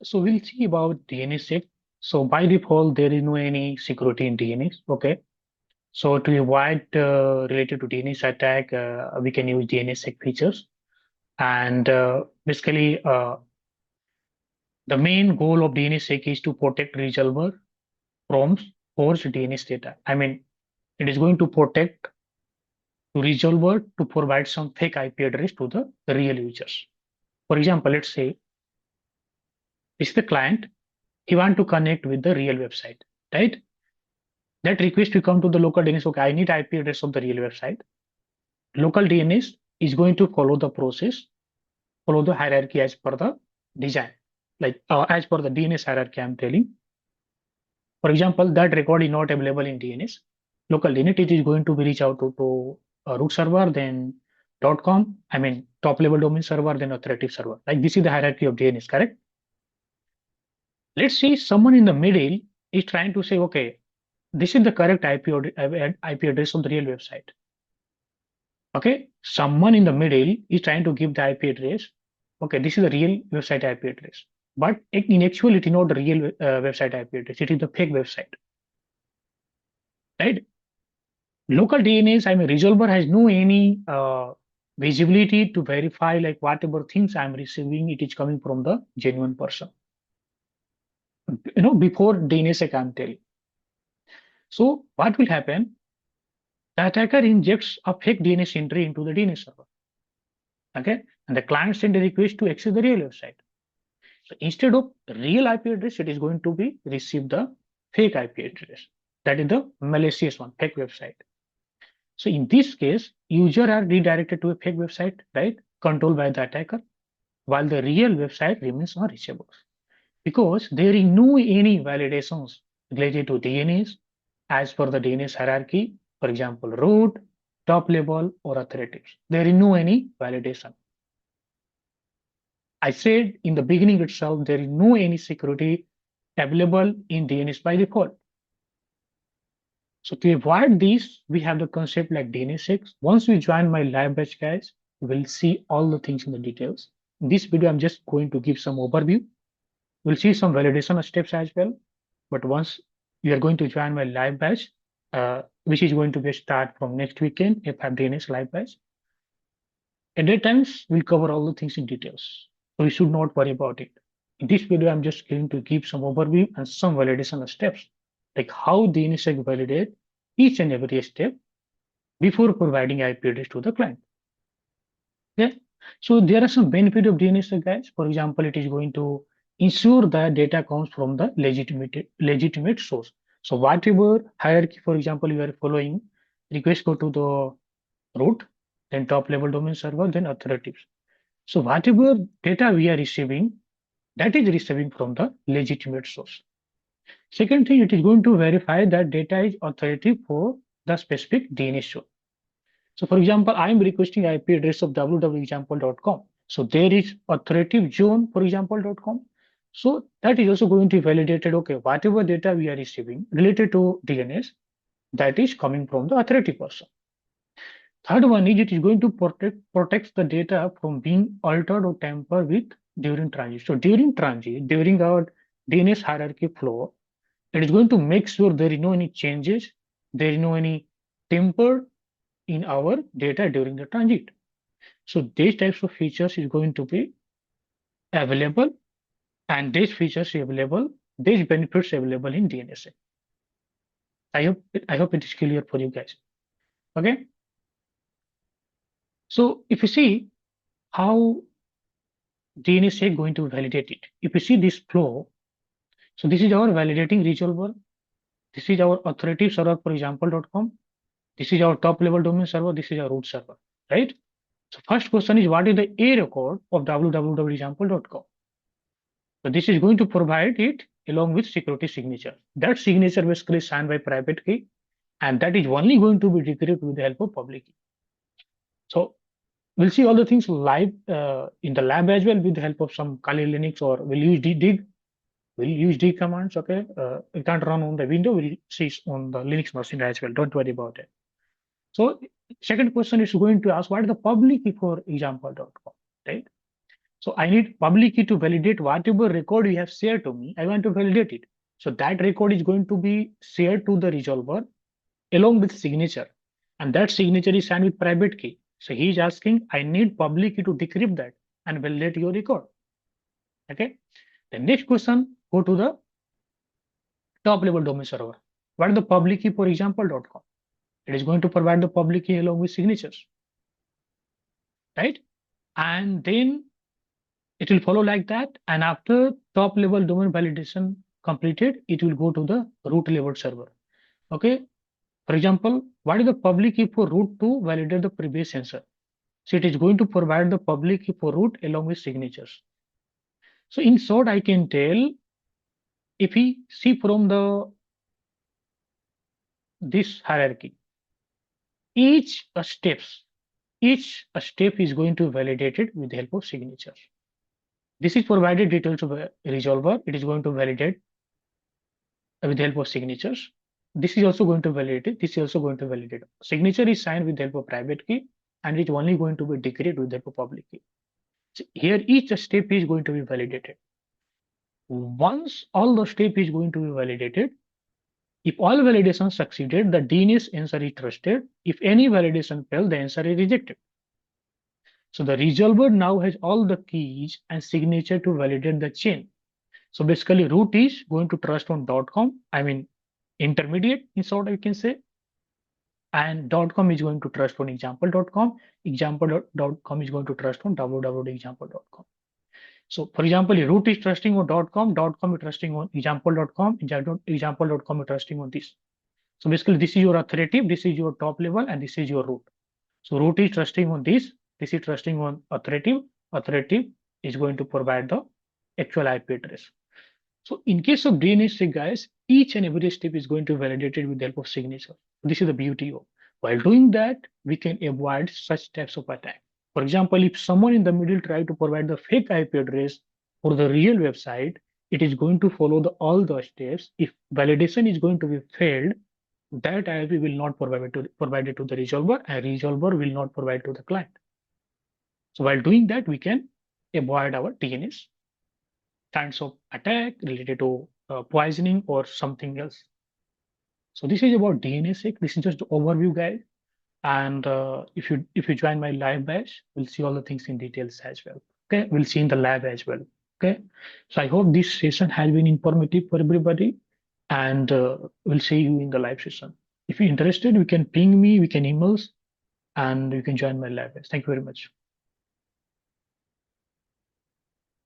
So we'll see about DNSSEC. So by default, there is no any security in DNS. Okay. So to avoid related to DNS attack, we can use DNSSEC features. And basically, the main goal of DNSSEC is to protect resolver from forged DNS data. I mean, it is going to protect to resolver to provide some fake IP address to the real users. For example, let's say this is the client. He want to connect with the real website, right? That request will come to the local DNS. Okay, I need IP address of the real website. Local DNS is going to follow the process, follow the hierarchy as per the design, like as per the DNS hierarchy I'm telling. For example, that record is not available in DNS. Local DNS, it is going to be reach out to a root server, then .com, I mean top level domain server, then authoritative server. Like this is the hierarchy of DNS, correct? Let's see someone in the middle is trying to say, okay, this is the correct IP address of the real website. Okay, someone in the middle is trying to give the IP address. Okay, this is the real website IP address, but in actuality, not the real website IP address. It is the fake website, right? Local DNS, I mean, resolver has no any visibility to verify like whatever things I'm receiving, it is coming from the genuine person. Before DNSSEC, I'm telling. So what will happen? The attacker injects a fake DNS entry into the DNS server. Okay, and the client sends a request to access the real website. So instead of real IP address, it is going to be receive the fake IP address. That is the malicious one, fake website. So in this case, user are redirected to a fake website, right? Controlled by the attacker, while the real website remains unreachable. Because there is no any validations related to DNS as per the DNS hierarchy, for example, root, top level, or authorities. There is no any validation. I said in the beginning itself, there is no any security available in DNS by default. So to avoid this, we have the concept like DNSSEC. Once we join my live batch, guys, we'll see all the things in the details. In this video, I'm just going to give some overview. We'll see some validation steps as well. But once you are going to join my live batch, which is going to be a start from next weekend, F5 DNS live batch. At that times, we'll cover all the things in details. So you should not worry about it. In this video, I'm just going to give some overview and some validation steps, like how DNSSEC validate each and every step before providing IP address to the client. Okay, so there are some benefits of DNSSEC, guys. For example, it is going to ensure that data comes from the legitimate source. So whatever hierarchy, for example, you are following, request go to the root, then top level domain server, then authorities. So whatever data we are receiving, that is receiving from the legitimate source. Second thing, it is going to verify that data is authoritative for the specific DNS show. So for example, I am requesting IP address of www.example.com. So there is authoritative zone for example.com. So that is also going to be validated. Okay, whatever data we are receiving related to DNS, that is coming from the authoritative person. Third one is it is going to protect the data from being altered or tampered with during transit. So during transit, during our DNS hierarchy flow, it is going to make sure there is no any changes, there is no any temper in our data during the transit. So these types of features is going to be available, and these features available, these benefits available in DNSSEC. I hope it is clear for you guys. Okay. So if you see how DNSSEC going to validate it, if you see this flow, so this is our validating resolver. This is our authoritative server for example.com. This is our top level domain server. This is our root server, right? So first question is, what is the A record of www.example.com? So this is going to provide it along with security signature. That signature basically signed by private key, and that is only going to be decrypted with the help of public key. So we'll see all the things live in the lab as well with the help of some Kali Linux, or we'll use dig. We'll use dig commands. Okay, it can't run on the window. We'll see on the Linux machine as well. Don't worry about it. So second question is going to ask, what is the public key for example.com, right? So I need public key to validate whatever record you have shared to me. I want to validate it. So that record is going to be shared to the resolver along with signature. And that signature is signed with private key. So he is asking, I need public key to decrypt that and validate your record. Okay. The next question, go to the top level domain server. What is the public key for example.com? It is going to provide the public key along with signatures, right? And then it will follow like that. And after top level domain validation completed, it will go to the root level server. Okay. For example, what is the public key for root to validate the previous sensor? So it is going to provide the public key for root along with signatures. So in short, I can tell if we see from this hierarchy, each step is going to be validated with the help of signatures. This is provided details of a resolver. It is going to validate with the help of signatures. This is also going to validate it. This is also going to validate. Signature is signed with the help of private key, and it's only going to be decrypted with the help of public key. So here, each step is going to be validated. Once all the step is going to be validated, if all validation succeeded, the DNS answer is trusted. If any validation failed, the answer is rejected. So the resolver now has all the keys and signature to validate the chain. So basically, root is going to trust on .com. I mean, intermediate in short, I can say. And .com is going to trust on example.com. Example.com is going to trust on www.example.com. So for example, root is trusting on .com is trusting on example.com, example.com is trusting on this. So basically, this is your authoritative, this is your top level, and this is your root. So root is trusting on this is trusting on authoritative. Authoritative is going to provide the actual IP address. So in case of DNSSEC, guys, each and every step is going to be validated with the help of signature. This is the beauty of. While doing that, we can avoid such types of attack. For example, if someone in the middle try to provide the fake IP address for the real website, it is going to follow all the steps. If validation is going to be failed, that IP will not provide it to the resolver, and resolver will not provide to the client. So while doing that, we can avoid our DNS kinds of attack related to poisoning or something else. So this is about DNSSEC. This is just the overview, guys. And if you join my live batch, we'll see all the things in details as well. Okay, we'll see in the lab as well. Okay, so I hope this session has been informative for everybody, and we'll see you in the live session. If you're interested, you can ping me, we can emails, and you can join my live batch. Thank you very much.